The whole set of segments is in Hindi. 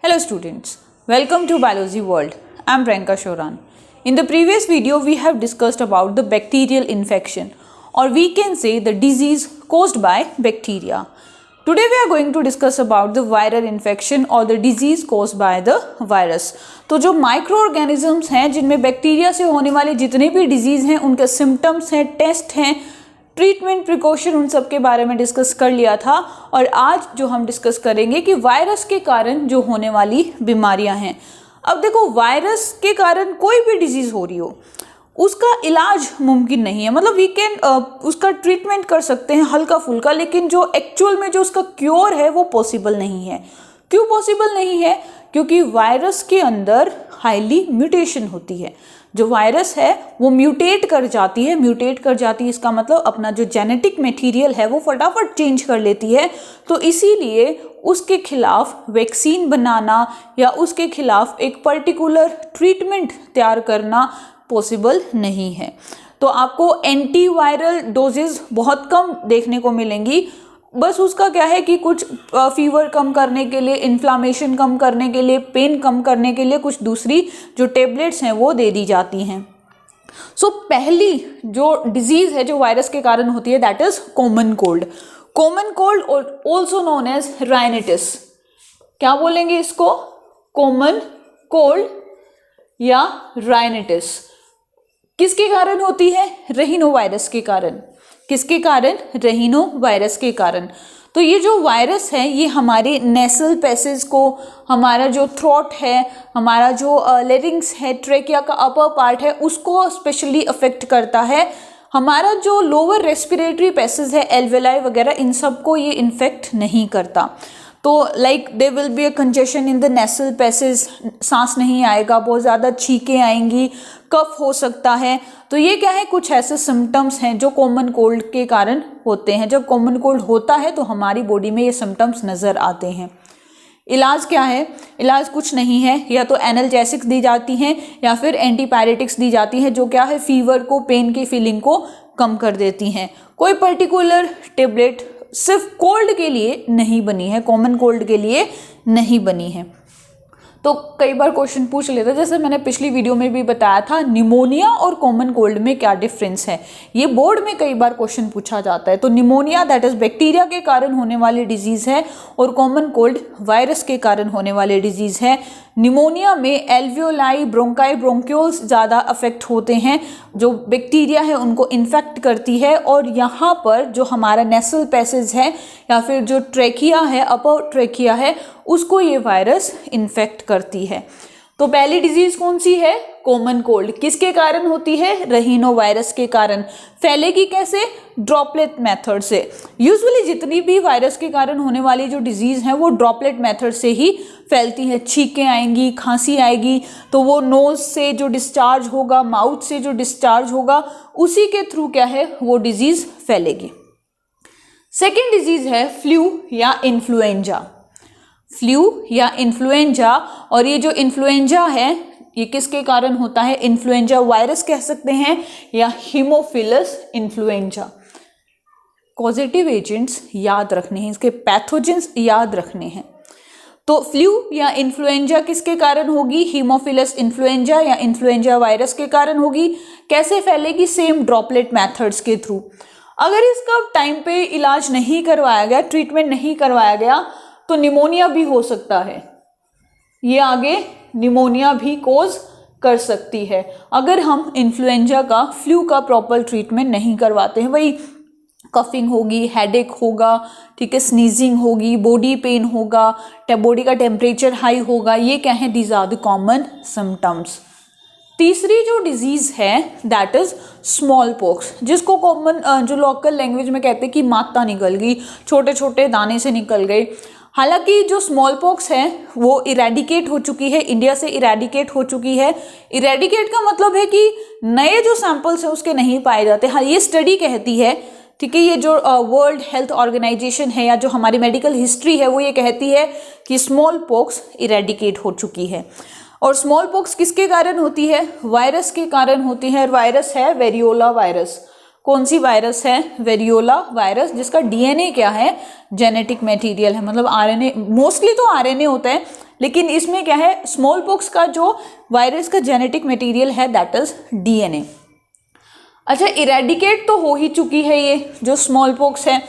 Hello students, welcome to Biology World. I am Priyanka Shoran. In the previous video we have discussed about the bacterial infection, or we can say the disease caused by bacteria. Today we are going to discuss about the viral infection or the disease caused by the virus. तो जो माइक्रो ऑर्गेनिजम्स हैं जिनमें बैक्टीरिया से होने वाले जितने भी डिजीज हैं उनके सिम्टम्स हैं, टेस्ट हैं, ट्रीटमेंट प्रिकॉशन, उन सब के बारे में डिस्कस कर लिया था। और आज जो हम डिस्कस करेंगे कि वायरस के कारण जो होने वाली बीमारियां हैं। अब देखो, वायरस के कारण कोई भी डिजीज हो रही हो उसका इलाज मुमकिन नहीं है, मतलब वी कैन उसका ट्रीटमेंट कर सकते हैं हल्का फुल्का, लेकिन जो एक्चुअल में जो उसका क्योर है वो पॉसिबल नहीं है। क्यों पॉसिबल नहीं है? क्योंकि वायरस के अंदर हाईली म्यूटेशन होती है। जो वायरस है वो म्यूटेट कर जाती है, इसका मतलब अपना जो जेनेटिक मटेरियल है वो फटाफट चेंज कर लेती है। तो इसीलिए उसके खिलाफ वैक्सीन बनाना या उसके खिलाफ एक पर्टिकुलर ट्रीटमेंट तैयार करना पॉसिबल नहीं है। तो आपको एंटीवायरल डोजेज बहुत कम देखने को मिलेंगी। बस उसका क्या है कि कुछ फीवर कम करने के लिए, इन्फ्लामेशन कम करने के लिए, पेन कम करने के लिए कुछ दूसरी जो टेबलेट्स हैं वो दे दी जाती हैं। सो पहली जो डिजीज है जो वायरस के कारण होती है that is common cold. Common cold और ऑल्सो नोन एज राइनिटिस। क्या बोलेंगे इसको? कॉमन कोल्ड या राइनिटिस। किसके कारण होती है? रहीनो वायरस के कारण। किसके कारण? रहीनो वायरस के कारण। तो ये जो वायरस है ये हमारे नेसल पैसेज को, हमारा जो थ्रोट है, हमारा जो लेरिंग्स है, ट्रेकिया का अपर पार्ट है, उसको स्पेशली अफेक्ट करता है। हमारा जो लोअर रेस्पिरेटरी पैसेज है, एल्वेलाई वगैरह, इन सबको ये इन्फेक्ट नहीं करता। तो like they will be a congestion in the nasal passage, सांस नहीं आएगा, बहुत ज़्यादा छींकें आएंगी, कफ हो सकता है। तो ये क्या है? कुछ ऐसे सिम्टम्स हैं जो कॉमन कोल्ड के कारण होते हैं। जब कॉमन कोल्ड होता है तो हमारी बॉडी में ये सिम्टम्स नज़र आते हैं। इलाज क्या है? इलाज कुछ नहीं है, या तो एनाल्जेसिक्स दी जाती हैं या फिर एंटीपायरेटिक्स दी जाती हैं, जो क्या है फीवर को, पेन की फीलिंग को कम कर देती हैं। कोई पर्टिकुलर टेबलेट सिर्फ कोल्ड के लिए नहीं बनी है, कॉमन कोल्ड के लिए नहीं बनी है। तो कई बार क्वेश्चन पूछ लेते हैं, जैसे मैंने पिछली वीडियो में भी बताया था, निमोनिया और कॉमन कोल्ड में क्या डिफरेंस है। ये बोर्ड में कई बार क्वेश्चन पूछा जाता है। तो निमोनिया दैट इज बैक्टीरिया के कारण होने वाली डिजीज है और कॉमन कोल्ड वायरस के कारण होने वाले डिजीज है। निमोनिया में एल्वियोलाई, ब्रोंकाई, ब्रोंक्यूल्स ज़्यादा अफेक्ट होते हैं, जो बैक्टीरिया है उनको इन्फेक्ट करती है। और यहाँ पर जो हमारा नेसल पैसेज है या फिर जो ट्रेकिया है, अपर ट्रेकिया है, उसको ये वायरस इन्फेक्ट करती है। तो पहली डिजीज कौन सी है? Common cold. किसके कारण होती है? रहीनो वायरस के कारण। फैलेगी कैसे? ड्रॉपलेट मेथड से। यूजुअली जितनी भी वायरस के कारण होने वाली जो डिजीज है वो ड्रॉपलेट मेथड से ही फैलती है। छींकें आएंगी, खांसी आएगी, तो वो नोज से जो डिस्चार्ज होगा, माउथ से जो डिस्चार्ज होगा, उसी के थ्रू क्या है वो डिजीज फैलेगी। सेकेंड डिजीज है फ्लू या इन्फ्लुएंजा। फ्लू या इन्फ्लुएंजा, और ये जो इन्फ्लुएंजा है ये किसके कारण होता है? इन्फ्लुएंजा वायरस कह सकते हैं या हीमोफिलस इन्फ्लुएंजा। कॉजेटिव एजेंट्स याद रखने हैं, इसके पैथोजेंस याद रखने हैं। तो फ्लू या इन्फ्लुएंजा किसके कारण होगी? हीमोफिलस इन्फ्लुएंजा या इन्फ्लुएंजा वायरस के कारण होगी। कैसे फैलेगी? सेम ड्रॉपलेट मेथड्स के थ्रू। अगर इसका टाइम पे इलाज नहीं करवाया गया, ट्रीटमेंट नहीं करवाया गया, तो निमोनिया भी हो सकता है। ये आगे निमोनिया भी कोज कर सकती है अगर हम इन्फ्लुएंजा का, फ्लू का प्रॉपर ट्रीटमेंट नहीं करवाते हैं। वही कफिंग होगी, हेडेक होगा, ठीक है, स्नीजिंग होगी, बॉडी पेन होगा, बॉडी का टेम्परेचर हाई होगा। ये क्या है? These are the common symptoms. तीसरी जो डिजीज है दैट इज स्मॉल पॉक्स, जिसको कॉमन जो लोकल लैंग्वेज में कहते हैं कि माता निकल गई, छोटे छोटे दाने से निकल गए। हालांकि जो स्मॉल पॉक्स है वो इरेडिकेट हो चुकी है, इंडिया से इरेडिकेट हो चुकी है। इरेडिकेट का मतलब है कि नए जो सैंपल्स हैं उसके नहीं पाए जाते। हाँ, ये स्टडी कहती है, ठीक है, ये जो वर्ल्ड हेल्थ ऑर्गेनाइजेशन है या जो हमारी मेडिकल हिस्ट्री है वो ये कहती है कि स्मॉल पॉक्स इरेडिकेट हो चुकी है। और स्मॉल पॉक्स किसके कारण होती है? वायरस के कारण होती है। और वायरस है वेरियोला वायरस। कौन सी वायरस है? वेरियोला वायरस, जिसका डीएनए क्या है? जेनेटिक मटेरियल है, मतलब आरएनए, मोस्टली तो आरएनए होता है, लेकिन इसमें क्या है, स्मॉल पॉक्स का जो वायरस का जेनेटिक मटेरियल है दैट इज डीएनए। अच्छा, इरेडिकेट तो हो ही चुकी है ये जो स्मॉल पॉक्स है,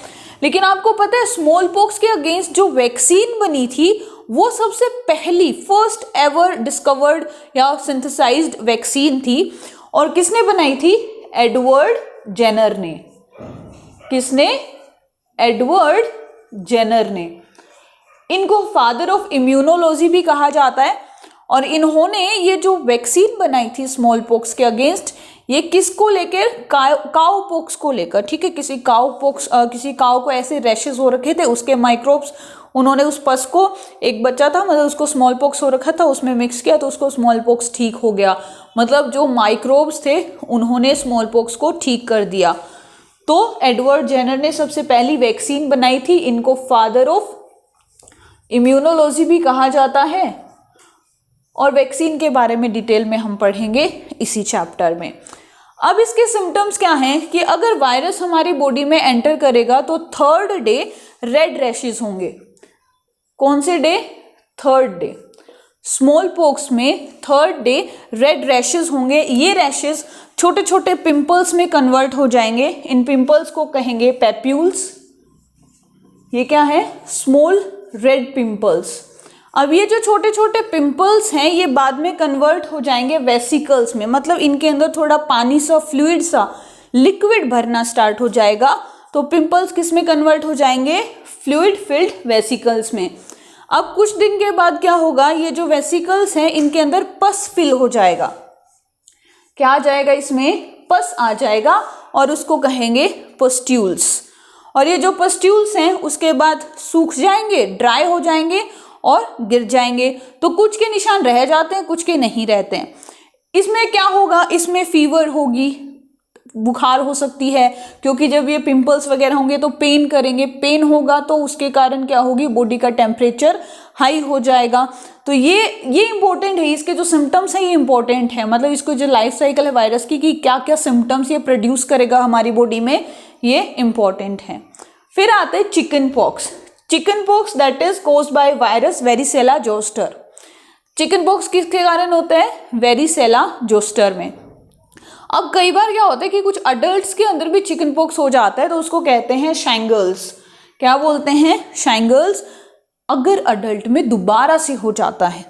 लेकिन आपको पता है स्मॉल पॉक्स के अगेंस्ट जो वैक्सीन बनी थी वो सबसे पहली फर्स्ट एवर डिस्कवर्ड या सिंथेसाइज्ड वैक्सीन थी, और किसने बनाई थी? एडवर्ड जेनर ने। किसने? एडवर्ड जेनर ने। इनको फादर ऑफ इम्यूनोलॉजी भी कहा जाता है, और इन्होंने ये जो वैक्सीन बनाई थी स्मॉल पॉक्स के अगेंस्ट, ये किसको लेकर? काउ पॉक्स को लेकर, ठीक है। किसी काउ को ऐसे रैशेस हो रखे थे, उसके माइक्रोब्स, उन्होंने उस पस को, एक बच्चा था मतलब उसको स्मॉल पॉक्स हो रखा था, उसमें मिक्स किया तो उसको स्मॉल पॉक्स ठीक हो गया, मतलब जो माइक्रोब्स थे उन्होंने स्मॉल पॉक्स को ठीक कर दिया। तो एडवर्ड जेनर ने सबसे पहली वैक्सीन बनाई थी, इनको फादर ऑफ इम्यूनोलॉजी भी कहा जाता है, और वैक्सीन के बारे में डिटेल में हम पढ़ेंगे इसी चैप्टर में। अब इसके सिम्टम्स क्या हैं कि अगर वायरस हमारी बॉडी में एंटर करेगा तो थर्ड डे रेड रैशेस होंगे। कौन से day? Third day. Small pox में थर्ड डे रेड रैशेस होंगे। ये रैशेस छोटे छोटे पिंपल्स में कन्वर्ट हो जाएंगे। इन पिंपल्स को कहेंगे पैप्यूल्स। ये क्या है? Small red pimples. अब ये जो छोटे छोटे पिंपल्स हैं ये बाद में कन्वर्ट हो जाएंगे वेसिकल्स में, मतलब इनके अंदर थोड़ा पानी सा, फ्लूइड सा, लिक्विड भरना स्टार्ट हो जाएगा, तो पिंपल्स किस में कन्वर्ट हो जाएंगे? फ्लूइड फिल्ड वेसिकल्स में। अब कुछ दिन के बाद क्या होगा, ये जो वेसिकल्स हैं इनके अंदर पस फिल हो जाएगा। क्या आ जाएगा? इसमें पस आ जाएगा, और उसको कहेंगे पस्ट्यूल्स। और ये जो पस्ट्यूल्स हैं उसके बाद सूख जाएंगे, ड्राई हो जाएंगे और गिर जाएंगे। तो कुछ के निशान रह जाते हैं, कुछ के नहीं रहते हैं। इसमें क्या होगा? इसमें फीवर होगी, बुखार हो सकती है, क्योंकि जब ये पिंपल्स वगैरह होंगे तो पेन करेंगे, पेन होगा तो उसके कारण क्या होगी? बॉडी का टेम्परेचर हाई हो जाएगा। तो ये इंपॉर्टेंट है, इसके जो सिम्टम्स हैं ये इंपॉर्टेंट है, मतलब इसको जो लाइफ साइकिल है वायरस की कि क्या क्या सिम्टम्स ये प्रोड्यूस करेगा हमारी बॉडी में, ये इंपॉर्टेंट है। फिर आते हैं chicken pox. Chicken pox that is caused by virus varicella zoster. Chicken pox किसके कारण होता है? वेरिसेला जोस्टर में। अब कई बार क्या होता है कि कुछ अडल्ट्स के अंदर भी चिकन पॉक्स हो जाता है, तो उसको कहते हैं शैंगल्स। क्या बोलते हैं? शैंगल्स। अगर अडल्ट में दोबारा से हो जाता है,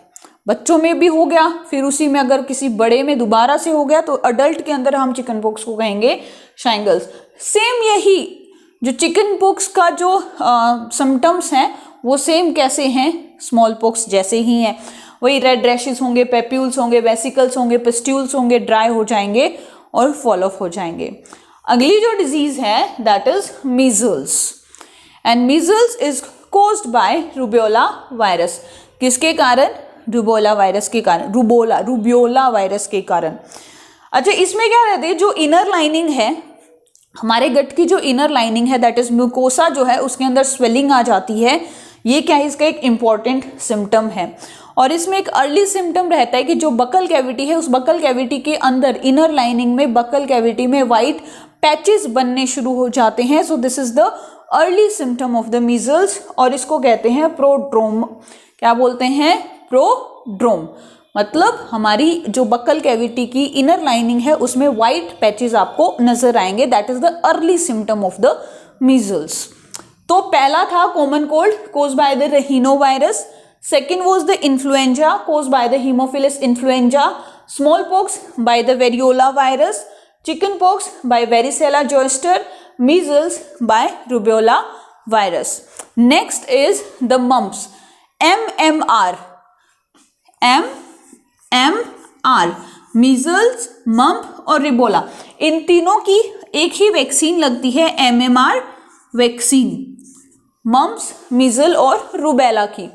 बच्चों में भी हो गया, फिर उसी में अगर किसी बड़े में दोबारा से हो गया, तो अडल्ट के अंदर हम चिकन पॉक्स को कहेंगे शैंगल्स। सेम यही जो चिकन पॉक्स का जो सिम्टम्स हैं वो सेम कैसे हैं? स्मॉल पॉक्स जैसे ही हैं। वही रेड रैशेस होंगे, पेप्यूल्स होंगे, वेसिकल्स होंगे, पिस्ट्यूल्स होंगे, ड्राई हो जाएंगे और फॉल ऑफ हो जाएंगे। अगली जो डिजीज है that is measles, and measles is caused bye rubella virus. किसके कारण? रुबेला वायरस के कारण, रुबेला वायरस के कारण। अच्छा, इसमें क्या रहता है? जो इनर लाइनिंग है, हमारे गट की जो इनर लाइनिंग है दैट इज म्यूकोसा जो है, उसके अंदर स्वेलिंग आ जाती है। ये क्या है? इसका एक इंपॉर्टेंट सिम्टम है। और इसमें एक अर्ली सिम्टम रहता है कि जो बकल कैविटी है, उस बकल कैविटी के अंदर इनर लाइनिंग में, बकल कैविटी में वाइट पैचेस बनने शुरू हो जाते हैं। So this is the early symptom of the measles, और इसको कहते हैं प्रोड्रोम। क्या बोलते हैं? प्रोड्रोम। मतलब हमारी जो बकल कैविटी की इनर लाइनिंग है उसमें वाइट पैचेस आपको नजर आएंगे, that is the early symptom of the measles. तो पहला था common cold caused by the rhinovirus, second was the influenza caused by the Haemophilus influenza, smallpox by the variola virus, chickenpox by varicella zoster, measles by rubella virus. Next is the mumps, MMR, measles, mump और रिबोला, इन तीनों की एक ही वैक्सीन लगती है, MMR वैक्सीन, मम्प्स, मीजल और रुबेला की।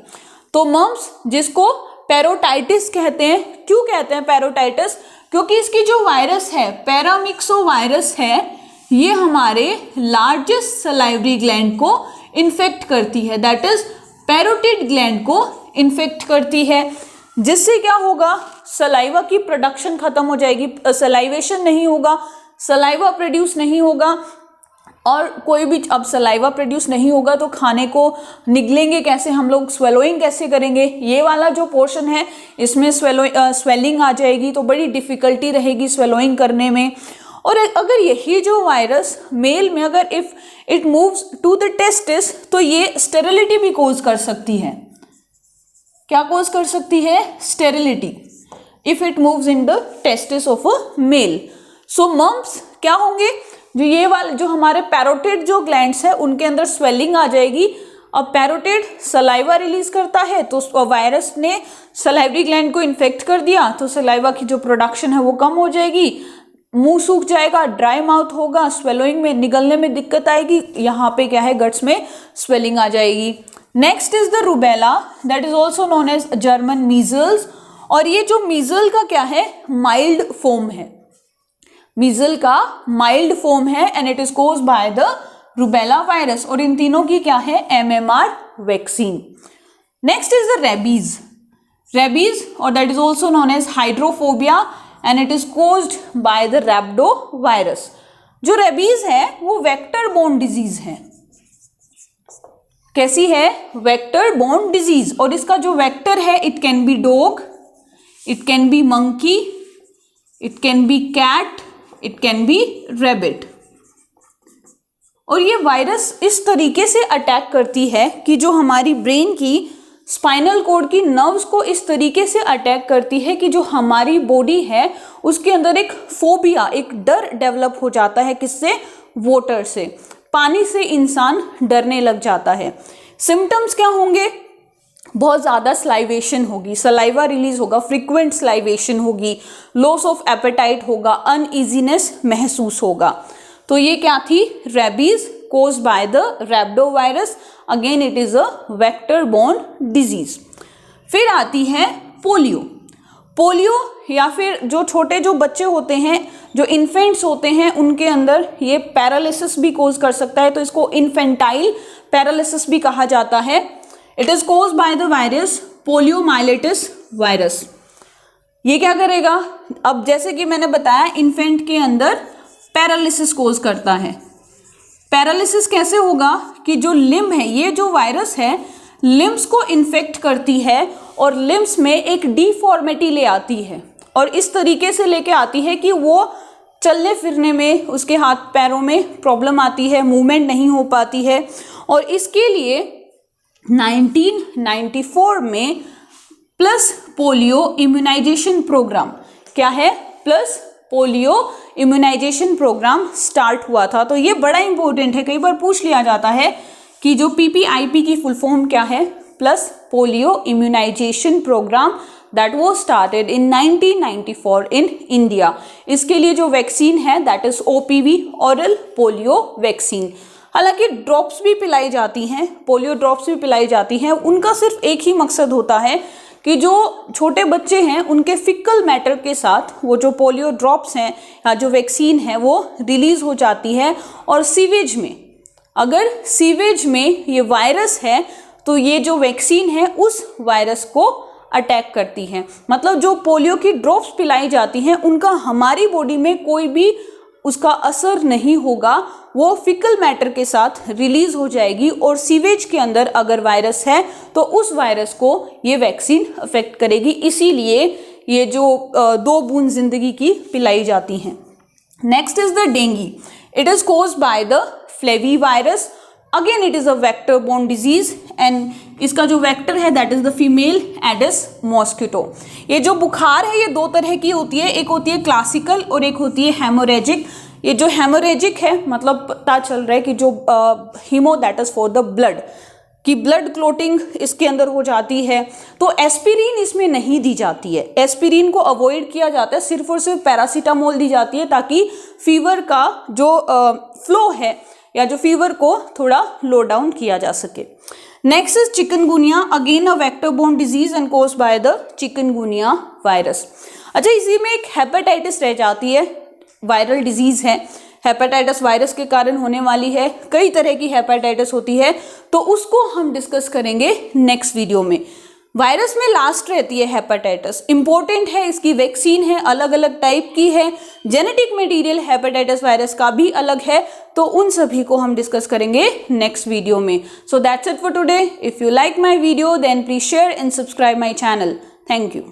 तो मम्प्स जिसको पैरोटाइटिस कहते हैं, क्यों कहते हैं पैरोटाइटिस? क्योंकि इसकी जो वायरस है पैरामिक्सो वायरस है, ये हमारे लार्जेस्ट सलाइवरी ग्लैंड को इन्फेक्ट करती है, दैट इज पैरोटिड ग्लैंड को इन्फेक्ट करती है, जिससे क्या होगा? सलाइवा की प्रोडक्शन खत्म हो जाएगी, सलाइवेशन नहीं होगा, सलाइवा प्रोड्यूस नहीं होगा, और कोई भी अब सलाइवा प्रोड्यूस नहीं होगा तो खाने को निगलेंगे कैसे हम लोग, स्वेलोइंग कैसे करेंगे, ये वाला जो पोर्शन है इसमें स्वेलिंग आ जाएगी, तो बड़ी डिफिकल्टी रहेगी स्वेलोइंग करने में। और अगर यही जो वायरस मेल में अगर if it moves to the testis तो ये स्टेरिलिटी भी कोज कर सकती है। क्या कोज कर सकती है? Sterility, if it moves in the testis of a male. So mumps क्या होंगे, जो ये वाले जो हमारे पैरोटिड जो ग्लैंड्स है उनके अंदर स्वेलिंग आ जाएगी। अब पैरोटिड सलाइवा रिलीज करता है, तो वायरस ने सलाइवरी ग्लैंड को इन्फेक्ट कर दिया, तो सलाइवा की जो प्रोडक्शन है वो कम हो जाएगी, मुंह सूख जाएगा, ड्राई माउथ होगा, स्वेलोइंग में निगलने में दिक्कत आएगी, यहाँ पे क्या है गट्स में स्वेलिंग आ जाएगी। Next is the rubella, that is also known as German measles, और ये जो मीजल का क्या है, माइल्ड फॉर्म है, मीजल का माइल्ड फॉर्म है, and it is caused by the rubella virus, और इन तीनों की क्या है, MMR vaccine. Next is the rabies, rabies और that is also known as hydrophobia, and it is caused by the rhabdo virus. जो रेबीज है वो वेक्टर बोर्न डिजीज है। कैसी है? वेक्टर बोर्न डिजीज, और इसका जो वेक्टर है it can be dog, it can be monkey, it can be cat, it can be rabbit. और ये वायरस इस तरीके से अटैक करती है कि जो हमारी ब्रेन की स्पाइनल कॉर्ड की नर्व्स को इस तरीके से अटैक करती है कि जो हमारी बॉडी है उसके अंदर एक फोबिया, एक डर डेवलप हो जाता है। किससे? वाटर से, पानी से इंसान डरने लग जाता है। सिम्टम्स क्या होंगे? बहुत ज़्यादा स्लाइवेशन होगी, सलाइवा रिलीज होगा, फ्रीक्वेंट स्लाइवेशन होगी, लॉस ऑफ एपेटाइट होगा, अनईजीनेस महसूस होगा। तो ये क्या थी? Rabies caused by the rhabdovirus, again it is a vector borne disease। फिर आती है पोलियो। पोलियो या फिर जो छोटे जो बच्चे होते हैं, जो इन्फेंट्स होते हैं, उनके अंदर ये पैरालिसिस भी कोज कर सकता है, तो इसको इन्फेंटाइल पैरालिसिस भी कहा जाता है। It is cause by the virus poliomyelitis virus. ये क्या करेगा? अब जैसे कि मैंने बताया इन्फेंट के अंदर पैरालिसिस कोज करता है। पैरालिसिस कैसे होगा कि जो लिम्ब है, ये जो वायरस है लिम्ब्स को इन्फेक्ट करती है और लिम्ब्स में एक डिफॉर्मिटी ले आती है, और इस तरीके से लेके आती है कि वो चलने फिरने में, उसके हाथ पैरों में प्रॉब्लम आती है, मूवमेंट नहीं हो पाती है। और इसके लिए 1994 में प्लस पोलियो इम्यूनाइजेशन प्रोग्राम, क्या है? Plus polio immunisation programme start हुआ था। तो ये बड़ा इंपॉर्टेंट है, कई बार पूछ लिया जाता है कि जो PPIP की फुल फॉर्म क्या है? Plus polio immunisation programme that was started in 1994 in India. इसके लिए जो वैक्सीन है that is OPV, oral polio vaccine. हालांकि ड्रॉप्स भी पिलाई जाती हैं, पोलियो ड्रॉप्स भी पिलाई जाती हैं, उनका सिर्फ एक ही मकसद होता है कि जो छोटे बच्चे हैं उनके फिकल मैटर के साथ वो जो पोलियो ड्रॉप्स हैं या जो वैक्सीन है वो रिलीज हो जाती है, और सीवेज में, अगर सीवेज में ये वायरस है तो ये जो वैक्सीन है उस वायरस को अटैक करती है। मतलब जो पोलियो की ड्रॉप्स पिलाई जाती हैं उनका हमारी बॉडी में कोई भी उसका असर नहीं होगा, वो फिकल मैटर के साथ रिलीज हो जाएगी, और सीवेज के अंदर अगर वायरस है तो उस वायरस को ये वैक्सीन अफेक्ट करेगी। इसीलिए ये जो 2 बूंद जिंदगी की पिलाई जाती हैं। Next is the dengue. It is caused by the flavi virus, again it is a vector borne disease, and इसका जो वेक्टर है that is the female Aedes mosquito. ये जो बुखार है ये 2 तरह की होती है, एक होती है क्लासिकल और एक होती है हेमोरेजिक। ये जो हेमोरेजिक है मतलब पता चल रहा है कि जो haemo that is for the blood, कि ब्लड क्लोटिंग इसके अंदर हो जाती है, तो एस्पिरिन इसमें नहीं दी जाती है, एस्पिरिन को अवॉइड किया जाता है, सिर्फ और सिर्फ पैरासीटामोल दी जाती है ताकि फीवर का जो फ्लो है या जो फीवर को थोड़ा लो डाउन किया जा सके। Next is chikungunya, again a vector borne disease and caused by the chikungunya virus. अच्छा, इसी में एक हेपेटाइटिस रह जाती है, वायरल डिजीज है, हेपेटाइटिस वायरस के कारण होने वाली है, कई तरह की हेपेटाइटिस होती है, तो उसको हम डिस्कस करेंगे नेक्स्ट वीडियो में। वायरस में लास्ट रहती है हेपेटाइटिस, इंपॉर्टेंट है, इसकी वैक्सीन है, अलग अलग टाइप की है, जेनेटिक मटेरियल हेपेटाइटिस वायरस का भी अलग है, तो उन सभी को हम डिस्कस करेंगे नेक्स्ट वीडियो में. So that's it for today. If you like my video then please share and subscribe my channel. Thank you.